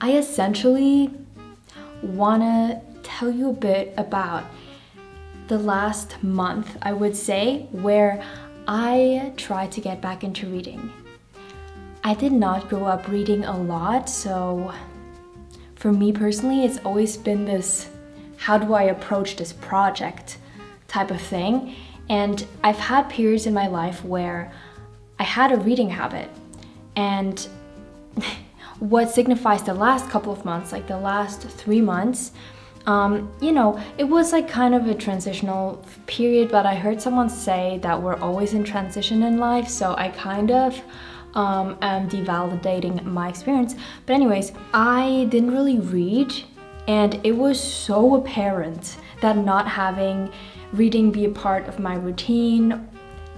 I essentially wanna tell you a bit about the last month, I would say, where I tried to get back into reading. I did not grow up reading a lot, so for me personally, it's always been this, how do I approach this project type of thing. And I've had periods in my life where I had a reading habit, and what signifies the last couple of months, like the last 3 months, you know, it was like kind of a transitional period, but I heard someone say that we're always in transition in life, so I kind of am devalidating my experience. But anyways, I didn't really read, and it was so apparent that not having reading be a part of my routine,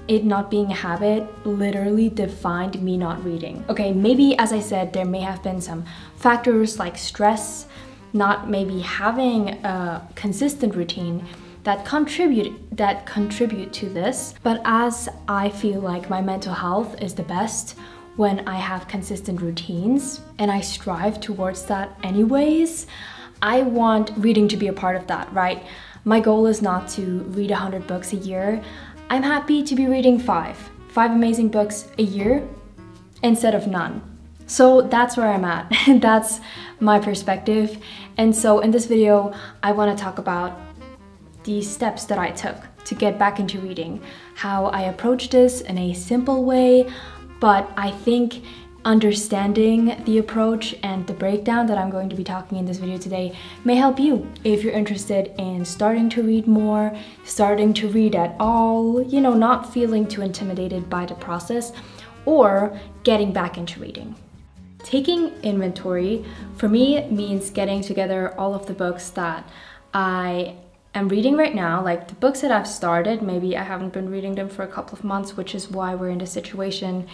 it not being a habit, literally defined me not reading. Okay, maybe as I said, there may have been some factors like stress, not maybe having a consistent routine that contribute to this. But as I feel like my mental health is the best when I have consistent routines, and I strive towards that anyways, I want reading to be a part of that, right? My goal is not to read 100 books a year. I'm happy to be reading five amazing books a year instead of none. So that's where I'm at. That's my perspective. And so in this video, I want to talk about the steps that I took to get back into reading, how I approached this in a simple way, but I think understanding the approach and the breakdown that I'm going to be talking in this video today may help you if you're interested in starting to read more, starting to read at all, you know, not feeling too intimidated by the process, or getting back into reading. Taking inventory for me means getting together all of the books that I am reading right now, like the books that I've started. Maybe I haven't been reading them for a couple of months, which is why we're in this situation,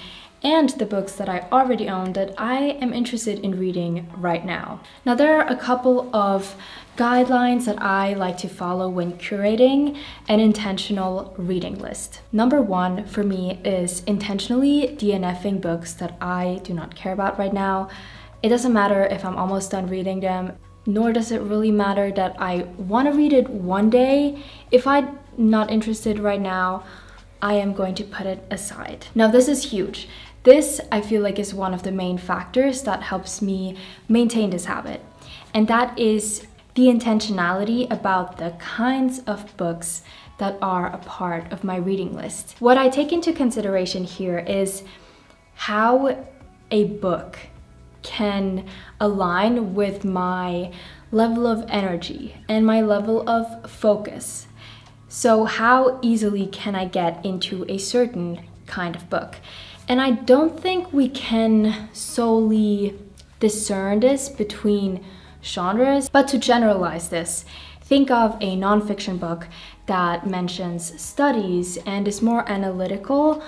and the books that I already own that I am interested in reading right now. Now, there are a couple of guidelines that I like to follow when curating an intentional reading list. Number one for me is intentionally DNFing books that I do not care about right now. It doesn't matter if I'm almost done reading them, nor does it really matter that I want to read it one day. If I'm not interested right now, I am going to put it aside. Now, this is huge. This, I feel like, is one of the main factors that helps me maintain this habit. And that is the intentionality about the kinds of books that are a part of my reading list. What I take into consideration here is how a book can align with my level of energy and my level of focus. So how easily can I get into a certain kind of book? And I don't think we can solely discern this between genres, but to generalize this, think of a nonfiction book that mentions studies and is more analytical,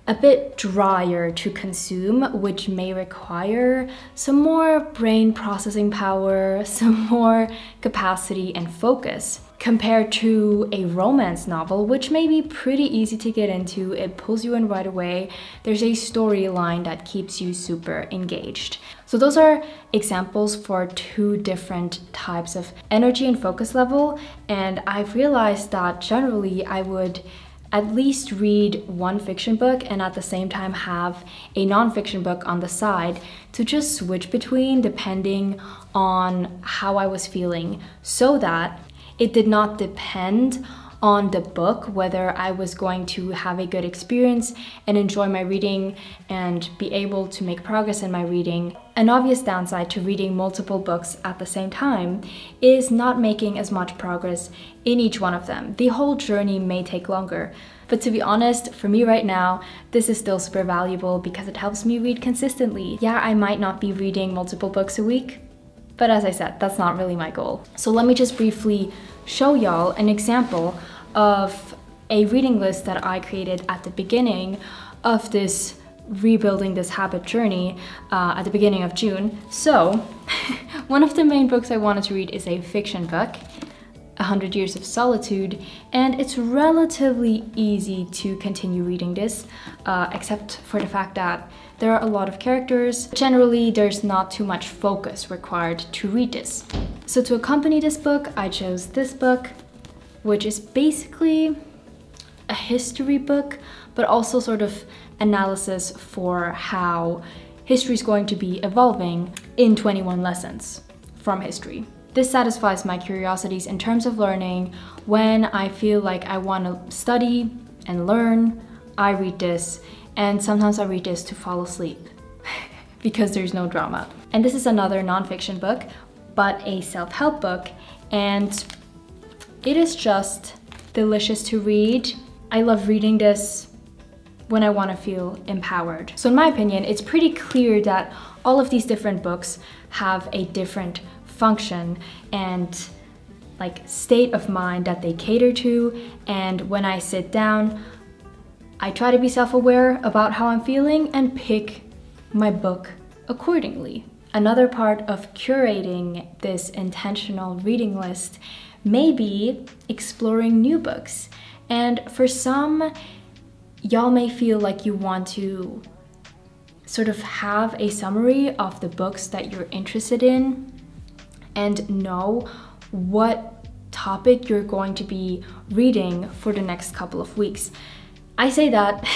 a bit drier to consume, which may require some more brain processing power, some more capacity and focus, compared to a romance novel, which may be pretty easy to get into. It pulls you in right away. There's a storyline that keeps you super engaged. So those are examples for two different types of energy and focus level, and I've realized that generally I would at least read one fiction book and at the same time have a nonfiction book on the side to just switch between depending on how I was feeling, so that it did not depend on the book whether I was going to have a good experience and enjoy my reading and be able to make progress in my reading. An obvious downside to reading multiple books at the same time is not making as much progress in each one of them. The whole journey may take longer. But to be honest, for me right now, this is still super valuable because it helps me read consistently. Yeah, I might not be reading multiple books a week, but as I said, that's not really my goal. So let me just briefly show y'all an example of a reading list that I created at the beginning of this rebuilding this habit journey at the beginning of June. So one of the main books I wanted to read is a fiction book. 100 Years of Solitude, and it's relatively easy to continue reading this, except for the fact that there are a lot of characters. Generally, there's not too much focus required to read this. So to accompany this book, I chose this book, which is basically a history book, but also sort of analysis for how history is going to be evolving in 21 lessons from history. This satisfies my curiosities in terms of learning. When I feel like I want to study and learn, I read this, and sometimes I read this to fall asleep because there's no drama. And this is another nonfiction book, but a self-help book, and it is just delicious to read. I love reading this when I want to feel empowered. So in my opinion, it's pretty clear that all of these different books have a different function and like state of mind that they cater to, and when I sit down, I try to be self-aware about how I'm feeling and pick my book accordingly. Another part of curating this intentional reading list may be exploring new books. And for some, y'all may feel like you want to sort of have a summary of the books that you're interested in and know what topic you're going to be reading for the next couple of weeks. I say that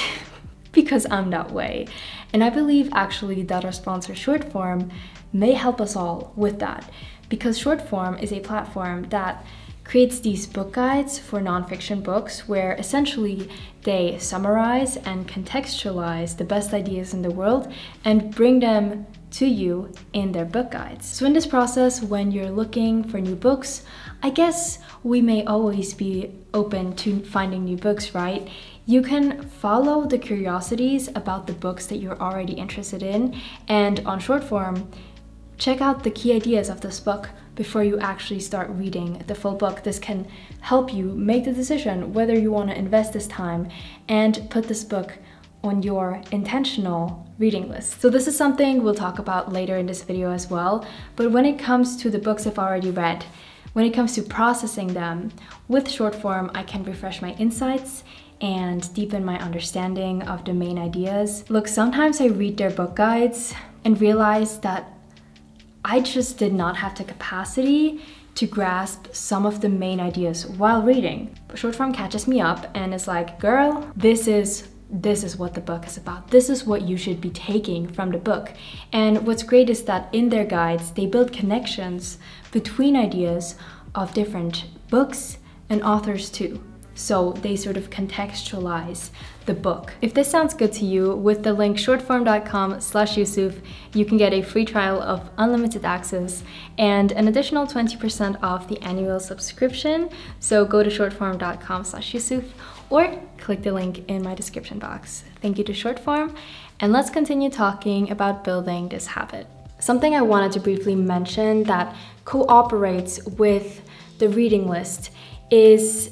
because I'm that way. And I believe actually that our sponsor Shortform may help us all with that, because Shortform is a platform that creates these book guides for nonfiction books where essentially they summarize and contextualize the best ideas in the world and bring them to you in their book guides. So in this process, when you're looking for new books, I guess we may always be open to finding new books, right? You can follow the curiosities about the books that you're already interested in, and on Shortform, check out the key ideas of this book before you actually start reading the full book. This can help you make the decision whether you want to invest this time and put this book on your intentional reading list. So this is something we'll talk about later in this video as well, but when it comes to the books I've already read, when it comes to processing them, with Shortform I can refresh my insights and deepen my understanding of the main ideas. Look, sometimes I read their book guides and realize that I just did not have the capacity to grasp some of the main ideas while reading. But Shortform catches me up and is like, girl, this is what the book is about. This is what you should be taking from the book. And what's great is that in their guides, they build connections between ideas of different books and authors too. So they sort of contextualize the book. If this sounds good to you, with the link shortform.com/Yusuf, you can get a free trial of unlimited access and an additional 20% off the annual subscription. So go to shortform.com/Yusuf or click the link in my description box. Thank you to Shortform, and let's continue talking about building this habit. Something I wanted to briefly mention that cooperates with the reading list is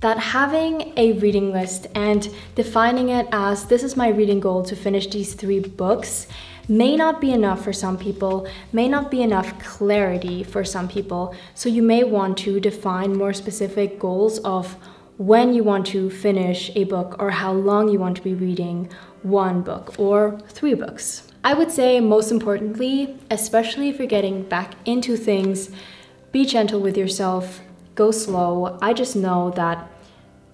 that having a reading list and defining it as this is my reading goal to finish these 3 books may not be enough for some people, may not be enough clarity for some people. So you may want to define more specific goals of when you want to finish a book or how long you want to be reading 1 book or 3 books. I would say most importantly, especially if you're getting back into things, be gentle with yourself. Go slow. I just know that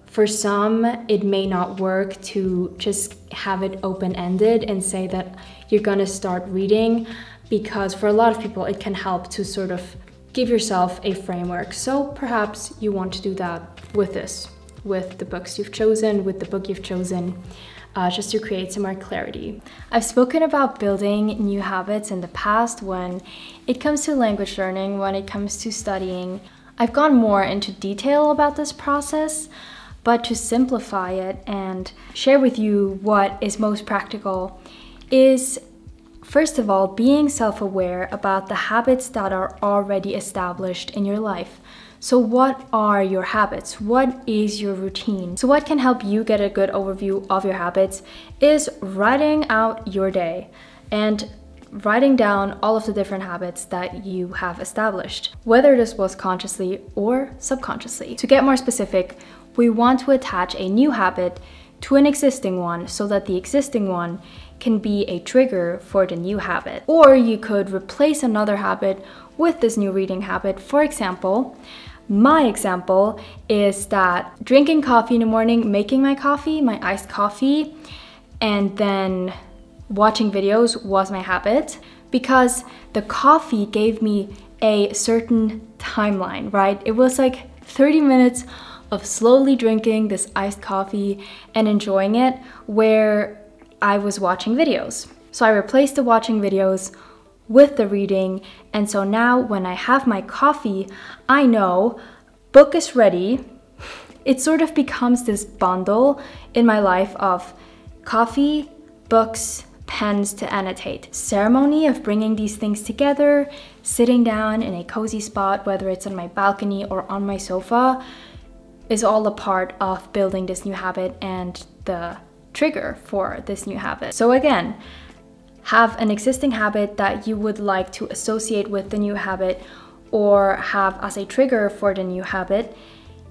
for some, it may not work to just have it open-ended and say that you're gonna start reading, because for a lot of people, it can help to sort of give yourself a framework. So perhaps you want to do that with this, with the books you've chosen, with the book you've chosen, just to create some more clarity. I've spoken about building new habits in the past when it comes to language learning, when it comes to studying. I've gone more into detail about this process, but to simplify it and share with you what is most practical is, first of all, being self-aware about the habits that are already established in your life. So what are your habits? What is your routine? So what can help you get a good overview of your habits is writing out your day. And writing down all of the different habits that you have established, whether this was consciously or subconsciously. To get more specific, we want to attach a new habit to an existing one so that the existing one can be a trigger for the new habit. Or you could replace another habit with this new reading habit. For example, my example is that drinking coffee in the morning, making my coffee, my iced coffee, and then watching videos was my habit because the coffee gave me a certain timeline, right? It was like 30 minutes of slowly drinking this iced coffee and enjoying it where I was watching videos. So I replaced the watching videos with the reading, and so now when I have my coffee, I know book is ready. It sort of becomes this bundle in my life of coffee, books, pens to annotate. Ceremony of bringing these things together, sitting down in a cozy spot, whether it's on my balcony or on my sofa, is all a part of building this new habit and the trigger for this new habit. So again, have an existing habit that you would like to associate with the new habit or have as a trigger for the new habit.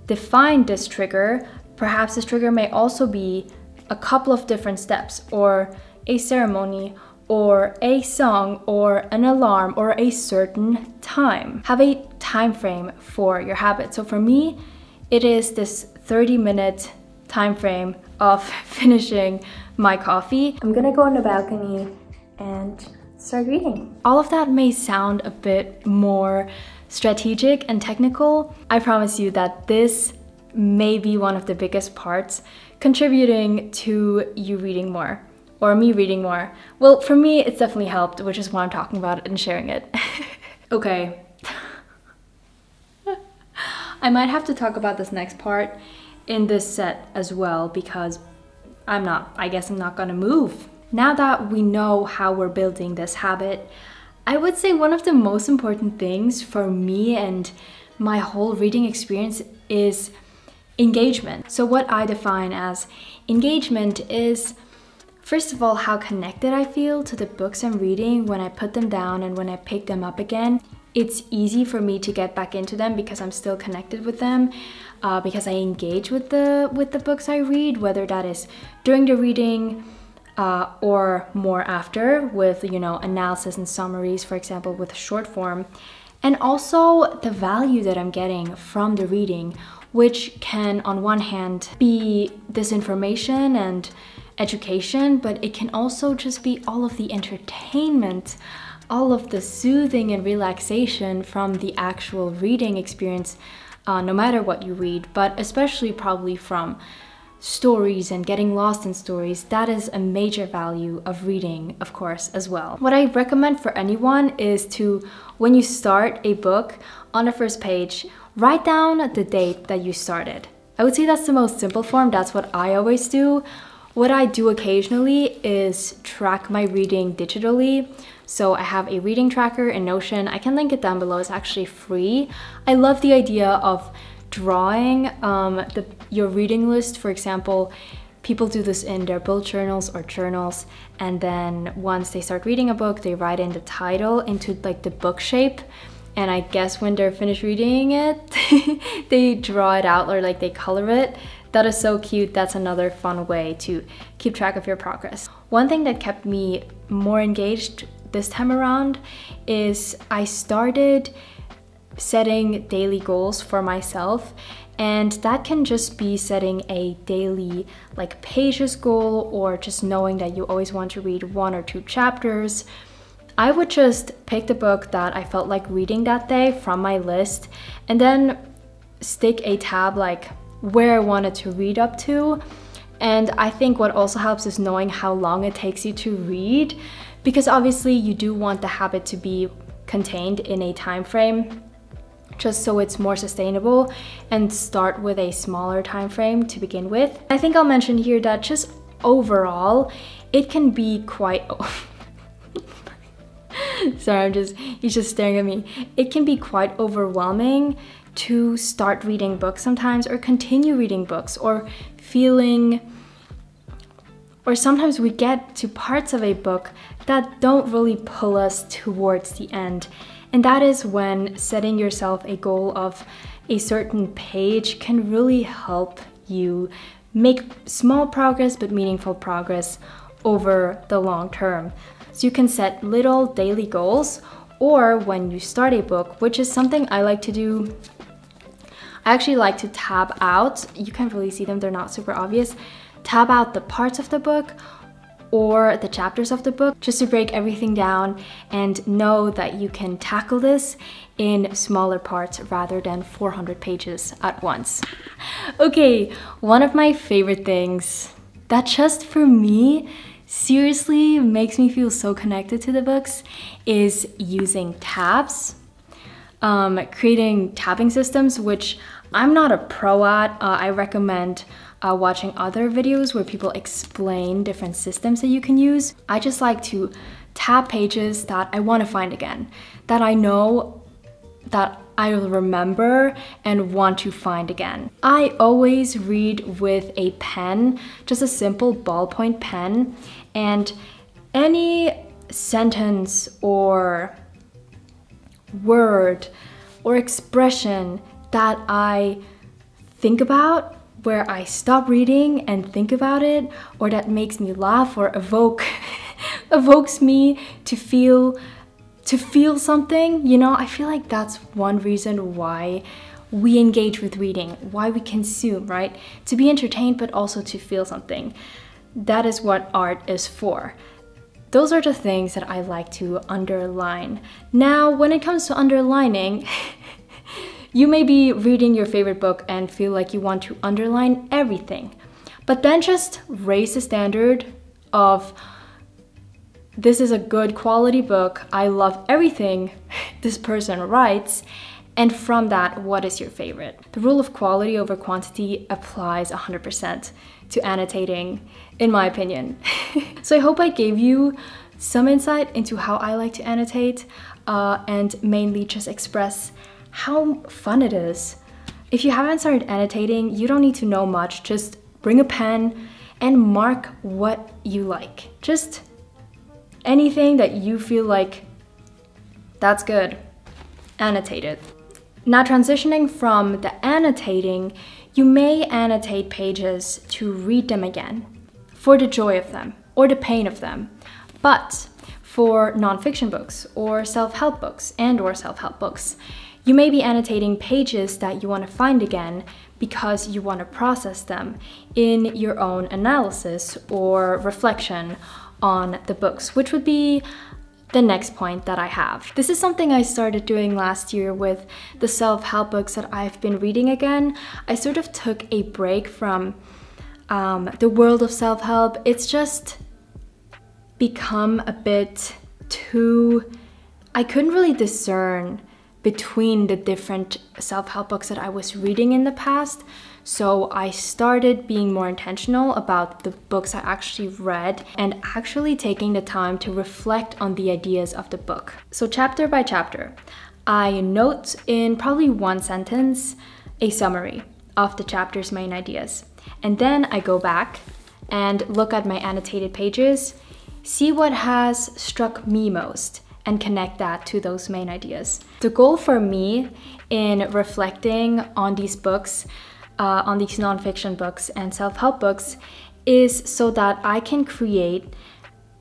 Define this trigger. Perhaps this trigger may also be a couple of different steps or a ceremony or a song or an alarm or a certain time. Have a time frame for your habit. So for me, it is this 30-minute time frame of finishing my coffee. I'm gonna go on the balcony and start reading. All of that may sound a bit more strategic and technical. I promise you that this may be one of the biggest parts contributing to you reading more or me reading more. Well, for me, it's definitely helped, which is why I'm talking about it and sharing it. Okay. I might have to talk about this next part in this set as well because I guess I'm not gonna move. Now that we know how we're building this habit, I would say one of the most important things for me and my whole reading experience is engagement. So what I define as engagement is, first of all, how connected I feel to the books I'm reading when I put them down and when I pick them up again. It's easy for me to get back into them because I'm still connected with them, because I engage with the books I read, whether that is during the reading or more after with, you know, analysis and summaries, for example, with short form. And also the value that I'm getting from the reading, which can on one hand be this information and education, but it can also just be all of the entertainment, all of the soothing and relaxation from the actual reading experience, no matter what you read, but especially probably from stories and getting lost in stories. That is a major value of reading, of course, as well. What I recommend for anyone is to, when you start a book, on the first page, write down the date that you started. I would say that's the most simple form. That's what I always do. What I do occasionally is track my reading digitally. So I have a reading tracker in Notion. I can link it down below. It's actually free. I love the idea of drawing your reading list. For example, people do this in their bullet journals or journals, and then once they start reading a book, they write in the title into like the book shape. And I guess when they're finished reading it, they draw it out or like they color it. That is so cute. That's another fun way to keep track of your progress. One thing that kept me more engaged this time around is I started setting daily goals for myself, and that can just be setting a daily like pages goal or just knowing that you always want to read 1 or 2 chapters. I would just pick the book that I felt like reading that day from my list and then stick a tab like where I wanted to read up to. And I think what also helps is knowing how long it takes you to read, because obviously you do want the habit to be contained in a time frame just so it's more sustainable, and start with a smaller time frame to begin with. I think I'll mention here that just overall it can be quite sorry, he's just staring at me. It can be quite overwhelming to start reading books sometimes, or continue reading books, or feeling Or sometimes we get to parts of a book that don't really pull us towards the end. And that is when setting yourself a goal of a certain page can really help you make small progress but meaningful progress over the long term. So you can set little daily goals, or when you start a book, which is something I like to do. I actually like to tab out. You can't really see them, they're not super obvious. Tab out the parts of the book or the chapters of the book just to break everything down and know that you can tackle this in smaller parts rather than 400 pages at once. Okay, one of my favorite things that just for me seriously makes me feel so connected to the books is using tabs, creating tabbing systems, which I'm not a pro at. I recommend watching other videos where people explain different systems that you can use. I just like to tab pages that I want to find again, that I know that I'll remember and want to find again. I always read with a pen, just a simple ballpoint pen, and any sentence or word or expression that I think about, where I stop reading and think about it, or that makes me laugh or evokes me to feel something, you know, I feel like that's one reason why we engage with reading, why we consume, right? To be entertained, but also to feel something. That is what art is for. Those are the things that I like to underline. Now, when it comes to underlining, you may be reading your favorite book and feel like you want to underline everything, but then just raise the standard of, this is a good quality book, I love everything this person writes, and from that, what is your favorite? The rule of quality over quantity applies 100% to annotating, in my opinion. So I hope I gave you some insight into how I like to annotate, and mainly just express how fun it is. If you haven't started annotating, you don't need to know much. Just bring a pen and mark what you like. Just anything that you feel like, that's good, annotate it. Now, transitioning from the annotating, you may annotate pages to read them again for the joy of them or the pain of them. But for nonfiction books or self-help books you may be annotating pages that you want to find again because you want to process them in your own analysis or reflection on the books, which would be the next point that I have. This is something I started doing last year with the self-help books that I've been reading again. I sort of took a break from the world of self-help. It's just become a bit too... I couldn't really discern between the different self-help books that I was reading in the past. So I started being more intentional about the books I actually read and actually taking the time to reflect on the ideas of the book. So chapter by chapter, I note in probably one sentence a summary of the chapter's main ideas. And then I go back and look at my annotated pages, see what has struck me most, and connect that to those main ideas. The goal for me in reflecting on these books, on these nonfiction books and self-help books, is so that I can create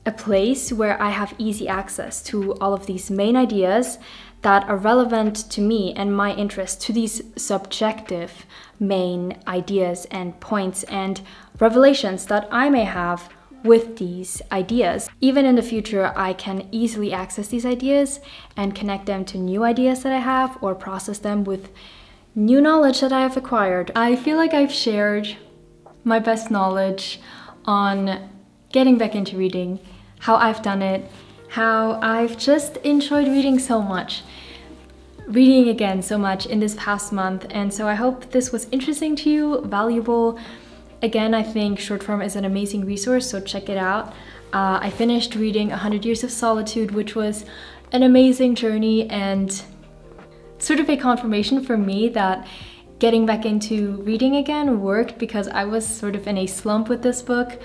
a place where I have easy access to all of these main ideas that are relevant to me and my interest, to these subjective main ideas and points and revelations that I may have with these ideas. Even in the future, I can easily access these ideas and connect them to new ideas that I have or process them with new knowledge that I have acquired. I feel like I've shared my best knowledge on getting back into reading, how I've done it, how I've just enjoyed reading so much. Reading again so much in this past month, and so I hope this was interesting to you, valuable. Again, I think short form is an amazing resource, so check it out. I finished reading 100 Years of Solitude, which was an amazing journey and sort of a confirmation for me that getting back into reading again worked, because I was sort of in a slump with this book.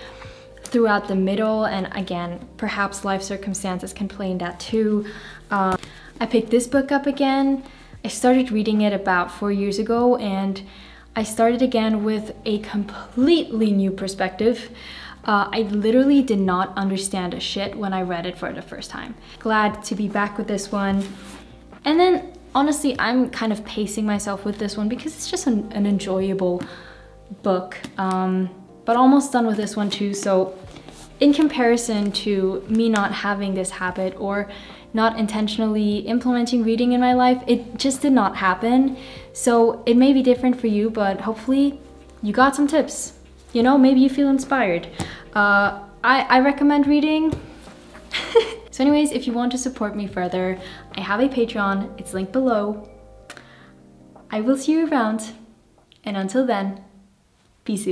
throughout the middle, and again, perhaps life circumstances can play in that too. I picked this book up again. I started reading it about 4 years ago, and I started again with a completely new perspective. I literally did not understand a shit when I read it for the first time. Glad to be back with this one. And then honestly, I'm kind of pacing myself with this one because it's just an enjoyable book. But almost done with this one too. So in comparison to me not having this habit or not intentionally implementing reading in my life, it just did not happen. So it may be different for you, but hopefully you got some tips. You know, maybe you feel inspired. I recommend reading. So anyways, if you want to support me further, I have a Patreon, it's linked below. I will see you around, and until then, peace out.